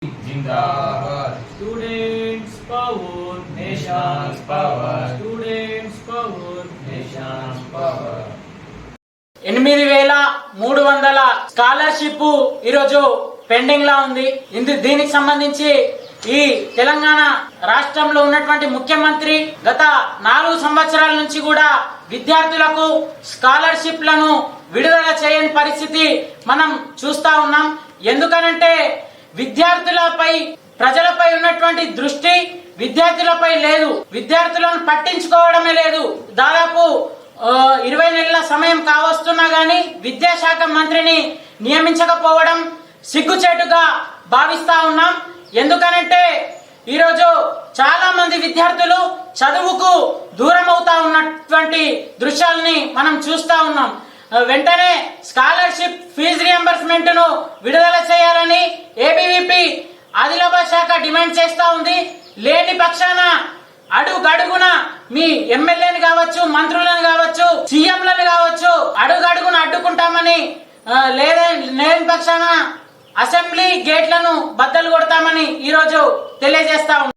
जिंदाबाद। Students power, Nation's power. students power, Nation's power. 8,300 scholarship ఈరోజు pending లా ఉంది. దీనికి సంబంధించి ఈ తెలంగాణ రాష్ట్రంలో ఉన్నటువంటి ముఖ్యమంత్రి గత 4 సంవత్సరాల నుంచి కూడా విద్యార్థులకు స్కాలర్షిప్లను విడుదల చేయని పరిస్థితి మనం చూస్తా ఉన్నాం. ఎందుకనంటే విద్యార్థులపై ప్రజలపై ఉన్నటువంటి దృష్టి విద్యార్థులపై లేదు, విద్యార్థులను పట్టించుకోవడమే లేదు. దాదాపు 20 నెలల సమయం కావస్తున్నా గానీ విద్యాశాఖ మంత్రిని నియమించకపోవడం సిగ్గుచేటుగా భావిస్తా ఉన్నాం. ఎందుకనంటే ఈరోజు చాలా మంది విద్యార్థులు చదువుకు దూరం అవుతా ఉన్నటువంటి దృశ్యాలని మనం చూస్తా ఉన్నాం. వెంటనే స్కాలర్షిప్ ఫీజు రియంబర్స్మెంట్ ను విడుదల చేయాలని ఏబీవీపీ ఆదిలాబాద్ శాఖ డిమాండ్ చేస్తా ఉంది. లేని పక్షాన అడుగడుగున మీ ఎమ్మెల్యేని కావచ్చు, మంత్రులను కావచ్చు, సీఎంలను కావచ్చు అడుగడుగున అడ్డుకుంటామని, లేని పక్షాన అసెంబ్లీ గేట్లను బద్దలు కొడతామని ఈరోజు తెలియజేస్తా ఉన్నాం.